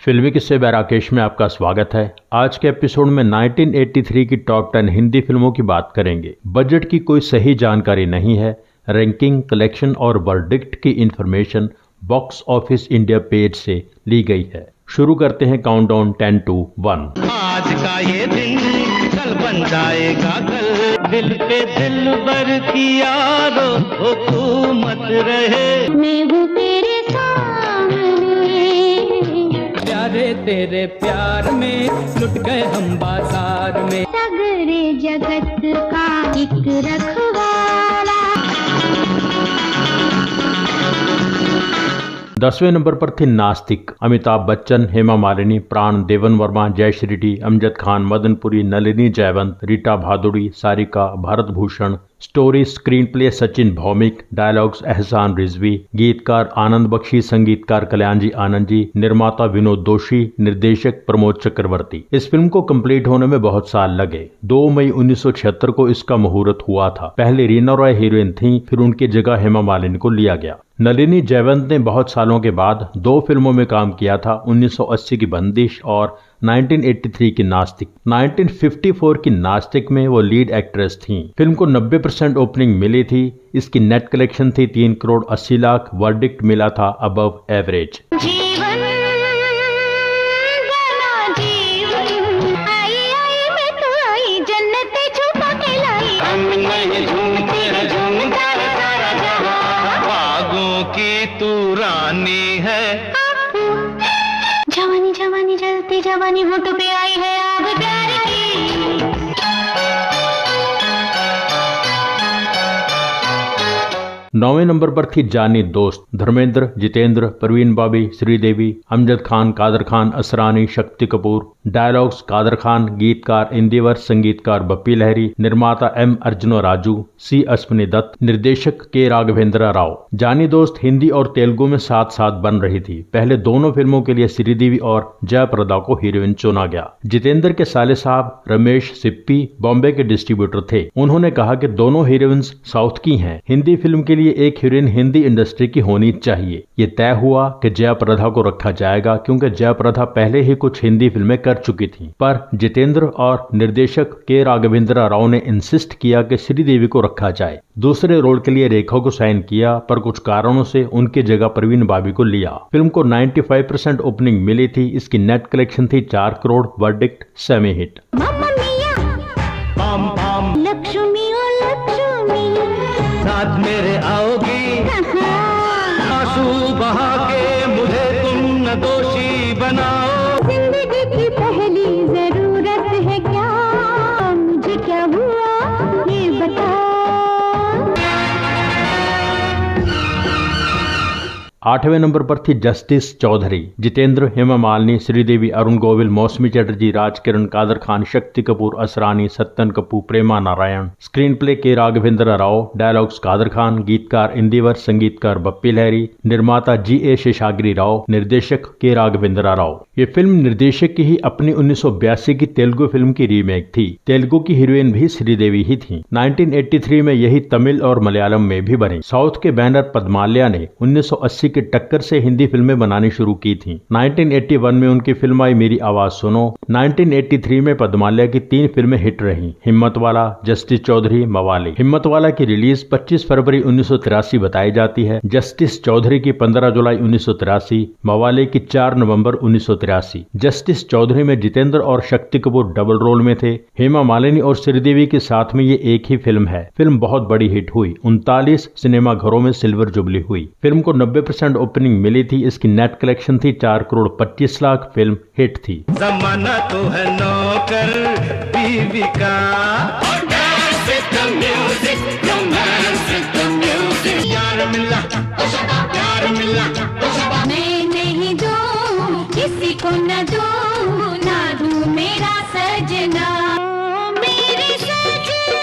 फिल्मी किस्से बाय राकेश में आपका स्वागत है। आज के एपिसोड में 1983 की टॉप 10 हिंदी फिल्मों की बात करेंगे। बजट की कोई सही जानकारी नहीं है। रैंकिंग, कलेक्शन और वर्डिक्ट की information box office India page से ली गई है। शुरू करते हैं काउंटडाउन 10 to 1। आज का ये दिन कल बन जाएगा कल, दिल पे दिल भर की यारो हुकूमत रहे। मैं हूँ तेरे सामने, प्यारे तेरे प्यार में लुट गए हम बाजार में। सगरे जगत का एक रखवाला। 10वें नंबर पर थी नास्तिक। Amitabh Bachchan, Hema Malini, Pran, Devan Verma, Jayshree Reddy, Amjad Khan, Madanpuri, Nalini Jaywant, Rita Bhaduri, Sarika, Bharat Bhushan. Story, screen play Sachin Bhowmick, dialogues Ehsan Rizvi, गीतकार आनंद बख्शी, संगीतकार कल्याण जी आनंद जी, निर्माता विनोद दोषी, निर्देशक प्रमोद चक्रवर्ती। इस फिल्म को कंप्लीट होने में बहुत साल लगे। 2 मई 1976 को इसका मुहूर्त हुआ था। पहले रीना रॉय हीरोइन थी, फिर उनकी जगह हेमा मालिनी को लिया गया। नलिनी जयवंत ने बहुत सालों के बाद 2 फिल्मों में काम किया था, 1980 की बंदिश और 1983 की नास्तिक। 1954 की नास्तिक में वो लीड एक्ट्रेस थीं। फिल्म को 90% ओपनिंग मिली थी। इसकी नेट कलेक्शन थी 3 करोड़ 80 लाख। वर्डिक्ट मिला था अबव एवरेज। जीवन गाना जीवन, आई आई मैं तो आई, जन्नत छुपा के लाई। हम नहीं झूमते हैं झूमता है सारा जहां, बागों की तू रानी है। जवानी जवानी जलती जवानी होठों पे आई है आग प्यार की। 9वें नंबर पर थी जानी दोस्त। धर्मेंद्र, जितेंद्र, परवीन बाबी, श्रीदेवी, अमजद खान, कादर खान, असरानी, शक्ति कपूर। डायलॉग्स कादर खान, गीतकार इंदिवर, संगीतकार बप्पी लहरी, निर्माता एम अर्जुन राजू, सी अश्विनी दत्त, निर्देशक के राघवेंद्र राव। जानी दोस्त हिंदी और तेलुगु में साथ साथ बन रही थी। पहले दोनों फिल्मों के लिए श्रीदेवी और जयप्रदा को हीरोइन चुना गया। जितेंद्र के साले साहब रमेश सिप्पी बॉम्बे के डिस्ट्रीब्यूटर थे। उन्होंने कहा कि दोनों हीरोइंस साउथ की हैं, हिंदी फिल्म के लिए एक हीरोइन हिंदी इंडस्ट्री की होनी चाहिए। ये तय हुआ कि जयप्रदा को रखा जाएगा, क्योंकि जयप्रदा पहले ही कुछ हिंदी फिल्में कर चुकी थी। पर जितेंद्र और निर्देशक के राघवेंद्र राव ने इंसिस्ट किया कि श्रीदेवी को रखा जाए। दूसरे रोल के लिए रेखा को साइन किया, पर कुछ कारणों से उनकी जगह परवीन बाबी को लिया। फिल्म को 95% ओपनिंग मिली थी। इसकी नेट कलेक्शन थी 4 करोड़। Verdict semi hit. मामा मिया पाम पाम लक्ष्मी ओ लक्ष्मी, साथ मेरे आओगी, आंसू बहा के मुझे तुम न दोषी बनाओ। जिंदगी की पहली जरूरत है क्या, मुझे क्या हुआ ये बताओ। 8वें नंबर पर थी जस्टिस चौधरी। जितेंद्र, हेमा मालिनी, श्रीदेवी, अरुण गोविल, मौसमी चटर्जी, राजकिरण, कादर खान, शक्ति कपूर, असरानी, सत्तन कपूर, प्रेमा नारायण। स्क्रीन प्ले के राघवेंद्र राव, डायलॉग्स कादर खान, गीतकार इंदिवर, संगीतकार बप्पी लहरी, निर्माता GA शेषागिरी राव, निर्देशक के राघवेंद्र राव। ये फिल्म निर्देशक की ही अपनी 1982 की तेलुगु फिल्म की रीमेक थी। तेलुगु की हीरोइन भी श्रीदेवी ही थी। 1983 में यही तमिल और मलयालम में भी बनी। साउथ के बैनर पद्मालया ने 1980 की टक्कर से हिंदी फिल्में बनानी शुरू की थी। 1981 में उनकी फिल्म आई मेरी आवाज सुनो। 1983 में पद्मालया की 3 फिल्में हिट रहीं, हिम्मत वाला, जस्टिस चौधरी, मवाली। हिम्मत वाला की रिलीज 25 फरवरी 1983 बताई जाती है। जस्टिस चौधरी की 15 जुलाई 1983, मवाली की 4 नवंबर 1983। जस्टिस चौधरी में जितेंद्र और शक्ति कपूर डबल रोल में थे। हेमा मालिनी और श्रीदेवी के साथ में ये एक ही फिल्म है। फिल्म बहुत बड़ी हिट हुई। 39 सिनेमा घरों में सिल्वर जुबली हुई। फिल्म को 90% ओपनिंग मिली थी। इसकी नेट कलेक्शन थी 4 करोड़ 25 लाख। फिल्म हिट थी। जमाना तो है नौकर बीवी का, यार मिला यार मिला। मैं नहीं दूं किसी को न दूं, ना दूं मेरा सजना, मेरे सजना।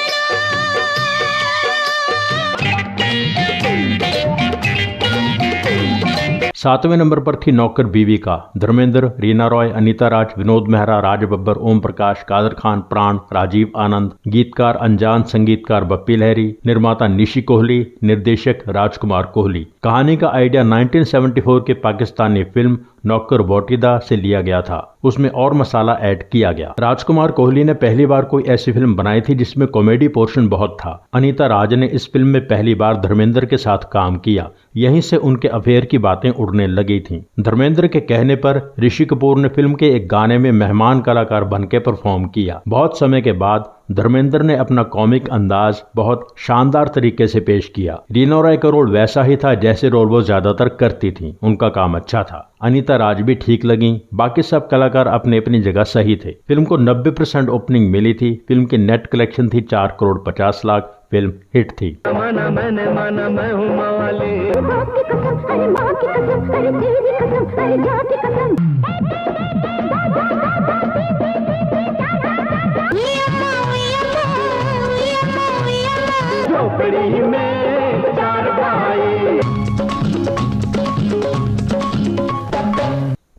7वें नंबर पर थी नौकर बीवी का। धर्मेंद्र, रीना रॉय, अनीता राज, विनोद मेहरा, राज बब्बर, ओम प्रकाश, कादर खान, प्राण, राजीव आनंद। गीतकार अनजान, संगीतकार बप्पी लहरी, निर्माता निशी कोहली, निर्देशक राजकुमार कोहली। कहानी का आइडिया 1974 के पाकिस्तानी फिल्म नौकर बोटीदा से लिया गया था। उसमें और मसाला ऐड किया गया। राजकुमार कोहली ने पहली बार कोई ऐसी फिल्म बनाई थी जिसमें कॉमेडी पोर्शन बहुत था। अनीता राज ने इस फिल्म में पहली बार धर्मेंद्र के साथ काम किया। यहीं से उनके अफेयर की बातें उड़ने लगी थीं। धर्मेंद्र के कहने पर ऋषि कपूर ने फिल्म के एक गाने में मेहमान कलाकार बनकर परफॉर्म किया। बहुत समय के बाद धर्मेंद्र ने अपना कॉमिक अंदाज बहुत शानदार तरीके से पेश किया। रीना रॉय का रोल वैसा ही था जैसे रोल वो ज्यादातर करती थी। उनका काम अच्छा था। अनीता राज भी ठीक लगी। बाकी सब कलाकार अपनी अपनी जगह सही थे। फिल्म को 90% ओपनिंग मिली थी। फिल्म की नेट कलेक्शन थी 4 करोड़ 50 लाख। फिल्म हिट थी। माना मैंने माना मैं हूँ मवाली। झोपड़ी में 4 भाई।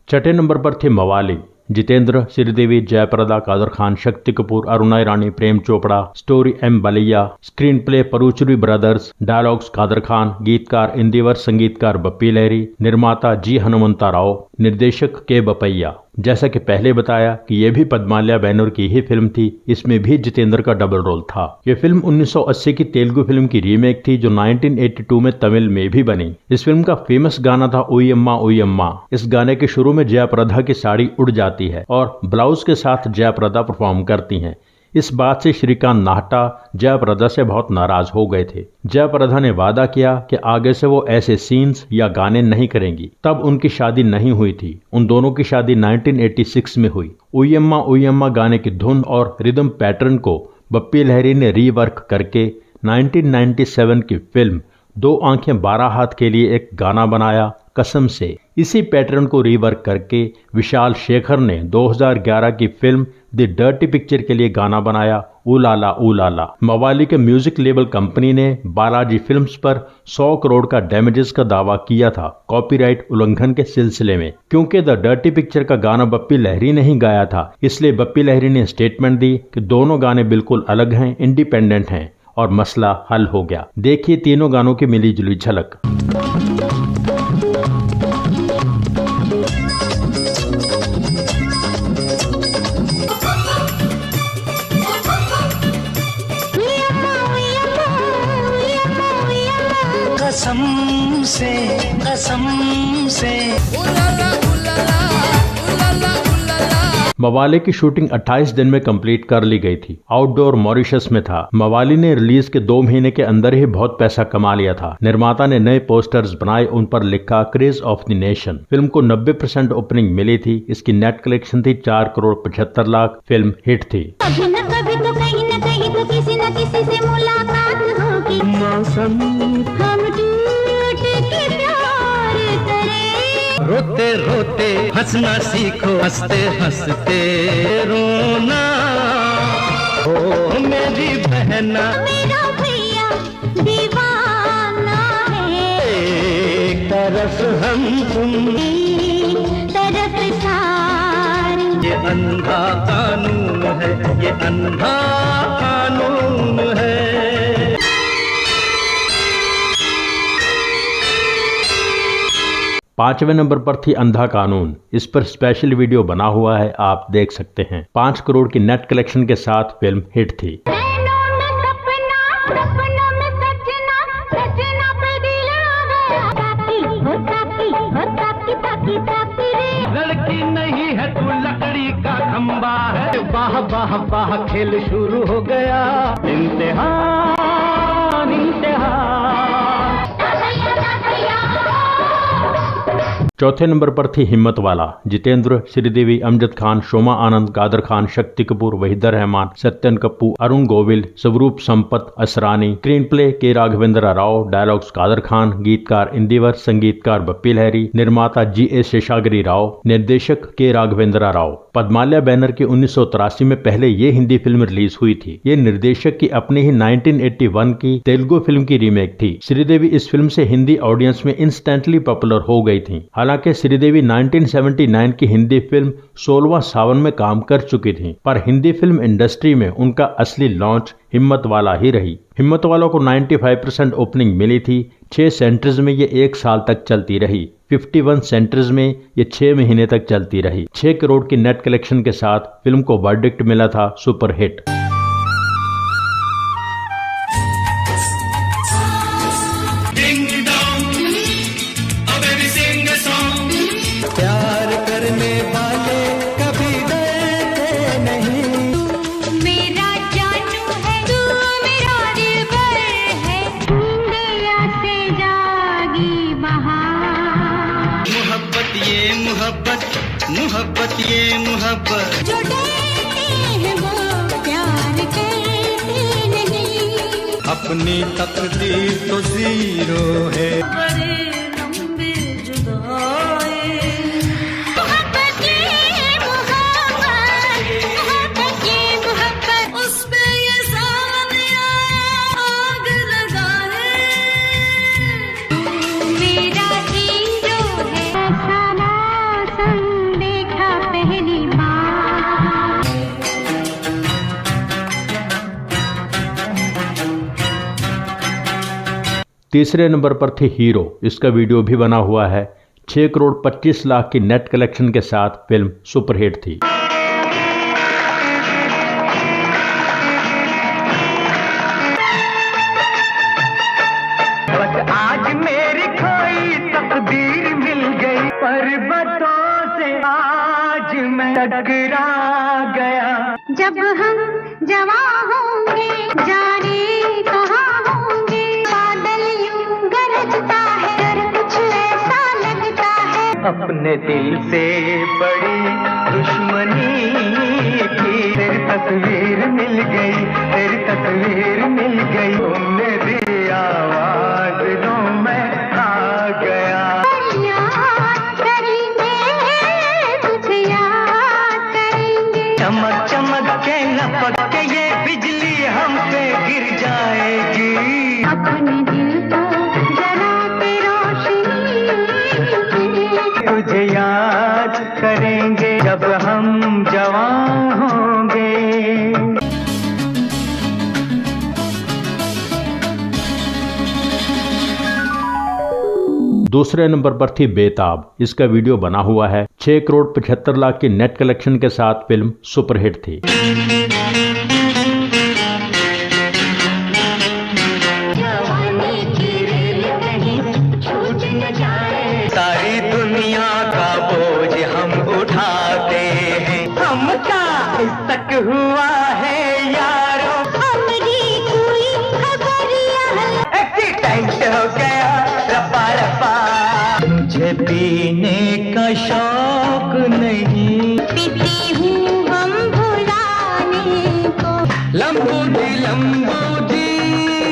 छठे नंबर पर थे मवाली। Jitendra, Sridevi, Jaya Prada, Kader Khan, Shakti Kapoor, Aruna Irani, Prem Chopra, story M Balaiah, screen play Paruchuri brothers, dialogues Kader Khan, गीतकार इंदिवर, संगीतकार बप्पी लहरी, निर्माता जी हनुमंता राव, निर्देशक के बपैया। जैसा कि पहले बताया कि यह भी पद्मालया बैनर की ही फिल्म थी। इसमें भी जितेंद्र का डबल रोल था। यह फिल्म 1980 की तेलुगु फिल्म की रीमेक थी जो 1982 में तमिल में भी बनी। इस फिल्म का फेमस गाना था उयम्मा उयम्मा। इस गाने के शुरू में जयाप्रदा की साड़ी उड़ जाती है और ब्लाउज के साथ जयाप्रदा परफॉर्म करती हैं। इस बात से श्रीकांत नाहटा जयाप्रदा से बहुत नाराज हो गए थे। जयाप्रदा ने वादा किया कि आगे से वो ऐसे सीन्स या गाने नहीं करेंगी। तब उनकी शादी नहीं हुई थी। उन दोनों की शादी 1986 में हुई। उयम्मा उयम्मा गाने की धुन और रिदम पैटर्न को बप्पी लहरी ने रीवर्क करके 1997 की फिल्म 2 आंखें 12 हाथ के लिए एक गाना बनाया, कसम से। इसी पैटर्न को रीवर्क करके विशाल शेखर ने 2011 की फिल्म द डर्टी पिक्चर के लिए गाना बनाया, उलाला उलाला। मवाली के म्यूजिक लेबल कंपनी ने बालाजी फिल्म्स पर 100 करोड़ का डैमेजेस का दावा किया था कॉपीराइट उल्लंघन के सिलसिले में। क्योंकि द डर्टी पिक्चर का गाना बप्पी लहरी ने ही गाया था, इसलिए बप्पी लहरी ने स्टेटमेंट दी कि दोनों गाने बिल्कुल अलग हैं, इंडिपेंडेंट हैं, और मसला हल हो गया। देखिए तीनों गानों की मिली जुली झलक। कसम से मवाली की शूटिंग 28 दिन में कंप्लीट कर ली गई थी। आउटडोर मॉरिशस में था। मवाली ने रिलीज के 2 महीने के अंदर ही बहुत पैसा कमा लिया था। निर्माता ने नए पोस्टर्स बनाए, उन पर लिखा craze of the nation. Film को 90% ओपनिंग मिली थी। इसकी नेट कलेक्शन थी 4 करोड़ 75 लाख। फिल्म हिट थी। कभी न कभी तो कहीं न कहीं तो किसी न किसी से मुलाकात होगी। मौसम हम टूट के प्यार करें। रोते रोते हंसना सीखो, हंसते हंसते रोना। ओ मेरी बहना, मेरा भैया दीवाना है। एक तरफ हम तुम, एक तरफ सारे। ये अंधा कानून है, ये अंधा कानून है। पांचवें नंबर पर थी अंधा कानून। इस पर स्पेशल वीडियो बना हुआ है, आप देख सकते हैं। 5 करोड़ की नेट कलेक्शन के साथ फिल्म हिट थी। लड़की नहीं है तू लकड़ी का खंबा है। वाह वाह वाह खेल शुरू हो गया। इम्तिहान इम्तिहान। चौथे नंबर पर थी हिम्मत वाला। जितेंद्र, श्रीदेवी, अमजद खान, शोमा आनंद, कादर खान, शक्ति कपूर, वहीदा रहमान, सत्यन कपूर, अरुण गोविल, स्वरूप संपत असरानी। स्क्रीन प्ले के राघवेंद्र राव, डायलॉग्स कादर खान, गीतकार इंदिवर, संगीतकार बप्पी लहरी, निर्माता जी.ए. शेषागिरी राव, निर्देशक के राघवेंद्र राव। पद्मालया बैनर की 1983 में पहले ये हिंदी फिल्म रिलीज हुई थी। ये निर्देशक की अपनी ही 1981 की तेलुगु फिल्म की रीमेक थी। श्रीदेवी इस फिल्म से हिंदी ऑडियंस में इंस्टेंटली पॉपुलर हो गई थी। हालांकि श्रीदेवी 1979 की हिंदी फिल्म 16वां सावन में काम कर चुकी थी, पर हिंदी फिल्म इंडस्ट्री में उनका असली लॉन्च हिम्मत वाला ही रही। हिम्मत वालों को 95% ओपनिंग मिली थी। 6 सेंटर्स में ये 1 साल तक चलती रही। 51 सेंटर्स में ये 6 महीने तक चलती रही। 6 करोड़ की नेट कलेक्शन के साथ फिल्म को वर्डिक्ट मिला था सुपरहिट। प्यार करने वाले कभी डरते नहीं। मेरा जानू है तू मेरा दिलबर है, इंडिया से जागी बहार। मोहब्बत ये मोहब्बत, मोहब्बत ये मोहब्बत। जो डरते हैं वो प्यार करते नहीं। अपनी तकदीर तो जीरो है। बड़े लंबे जुदाई, मोहब्बत ये मोहब्बत, मोहब्बत ये मोहब्बत। उस पे ये सामने आग लगा है। मेरा हीरो है, ऐसा मौसम देखा पहली बार। तीसरे नंबर पर थी हीरो। इसका वीडियो भी बना हुआ है। 6 करोड़ 25 लाख की नेट कलेक्शन के साथ फिल्म सुपरहिट थी। बस आज मेरी खोई तकदीर मिल गई, पर्वतों से आज मैं टकरा गया। जब हम जवां होंगे जाने कहाँ होंगे, बादल यूं गरजता है, डर कुछ ऐसा लगता है। अपने दिल से बड़ी दुश्मनी थी, तेरी तस्वीर मिल गई, तेरी तस्वीर मिल गई। तुमने दी आवाज लो मैं आ गया। याद करेंगे तुझे याद करेंगे। चमक चमक के लपक के ये बिजली हम पे गिर जाएगी। अपने दिल को जला के रोशनी, तुझे याद करेंगे जब हम जवान होंगे। दूसरे नंबर पर थी बेताब। इसका वीडियो बना हुआ है। 6 करोड़ 75 लाख की नेट कलेक्शन के साथ फिल्म सुपरहिट थी। जवानी की रेल कहीं छूट न जाए। सारी दुनिया का बोझ हम उठाते हैं, हमका शक हुआ है यारो। हमारी कोई खबरिया एक्सीडेंट हो गया रपा रपा। मुझे पीने का शौक नहीं, पीती हूँ हम भुलाने को। लंबू जी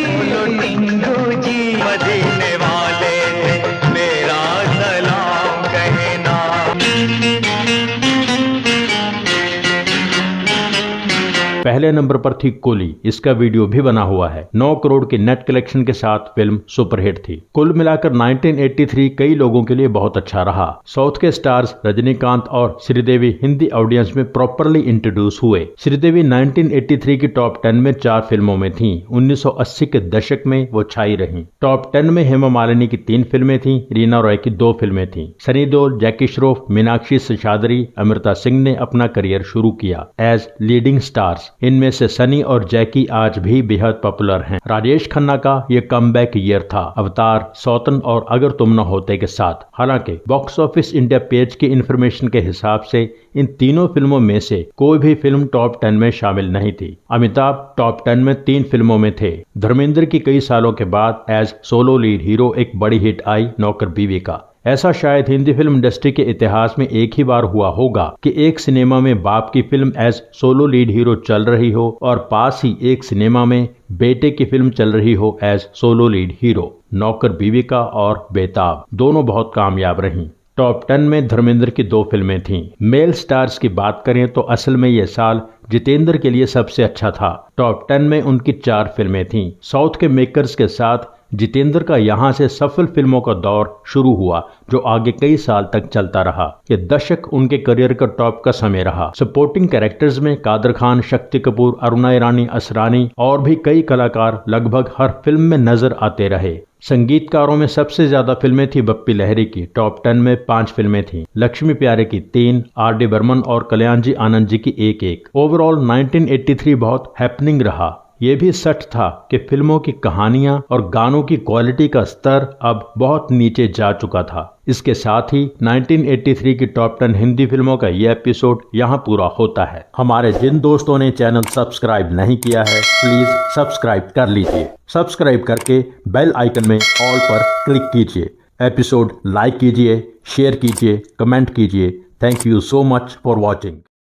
बोलो टिंगू जी, मदीने वाले थे मेरा सलाम कहना। पहले नंबर पर थी कुली। इसका वीडियो भी बना हुआ है। 9 करोड़ की नेट कलेक्शन के साथ फिल्म सुपरहिट थी। कुल मिलाकर 1983 कई लोगों के लिए बहुत अच्छा रहा। साउथ के स्टार्स रजनीकांत और श्रीदेवी हिंदी ऑडियंस में प्रॉपरली इंट्रोड्यूस हुए। श्रीदेवी 1983 की टॉप 10 में 4 फिल्मों में थीं। 1980 के दशक में वो छाई रहीं। टॉप 10 में हेमा मालिनी की 3 फिल्में थीं, रीना रॉय की 2 फिल्में थीं। सनी देओल, जैकी श्रॉफ, मीनाक्षी सिशादरी, अमृता सिंह ने अपना करियर शुरू किया एज लीडिंग स्टार्स। इनमें से सनी और जैकी आज भी बेहद पॉपुलर हैं। राजेश खन्ना का ये कमबैक ईयर था अवतार, सौतन और अगर तुम न होते के साथ। हालांकि बॉक्स ऑफिस इंडिया पेज की इंफॉर्मेशन के हिसाब से इन तीनों फिल्मों में से कोई भी फिल्म टॉप 10 में शामिल नहीं थी। अमिताभ टॉप 10 में 3 फिल्मों में थे। धर्मेंद्र की कई सालों के बाद एज सोलो लीड हीरो एक बड़ी हिट आई नौकर बीवी का। ऐसा शायद हिंदी फिल्म इंडस्ट्री के इतिहास में एक ही बार हुआ होगा कि एक सिनेमा में बाप की film as solo lead hero चल रही हो और पास ही एक सिनेमा में बेटे की फिल्म चल रही हो एज सोलो लीड हीरो। नौकर बीवी का और बेताब दोनों बहुत कामयाब रहीं। टॉप 10 में धर्मेंद्र की 2 फिल्में थीं। मेल स्टार्स की बात करें तो असल में यह साल जितेंद्र के लिए सबसे अच्छा था। टॉप 10 में उनकी 4 फिल्में थीं। साउथ के मेकर्स के साथ जितेंद्र का यहां से सफल फिल्मों का दौर शुरू हुआ जो आगे कई साल तक चलता रहा। ये दशक उनके करियर का टॉप का समय रहा। सपोर्टिंग कैरेक्टर्स में कादर खान, शक्ति कपूर, अरुणा ईरानी, असरानी और भी कई कलाकार लगभग हर फिल्म में नजर आते रहे। संगीतकारों में सबसे ज्यादा फिल्में थी बप्पी लहरी की, टॉप 10 में 5 फिल्में थीं। लक्ष्मी प्यारे की 3, आर डी बर्मन और कल्याण आनंद जी की 1-1। ओवरऑल 1983 बहुत हैपनिंग रहा। ये भी सच था कि फिल्मों की कहानियां और गानों की क्वालिटी का स्तर अब बहुत नीचे जा चुका था। इसके साथ ही 1983 की टॉप 10 हिंदी फिल्मों का ये एपिसोड यहाँ पूरा होता है। हमारे जिन दोस्तों ने चैनल सब्सक्राइब नहीं किया है, प्लीज सब्सक्राइब कर लीजिए। सब्सक्राइब करके बेल आइकन में ऑल पर क्लिक कीजिए। एपिसोड लाइक कीजिए, शेयर कीजिए, कमेंट कीजिए। Thank you so much for watching.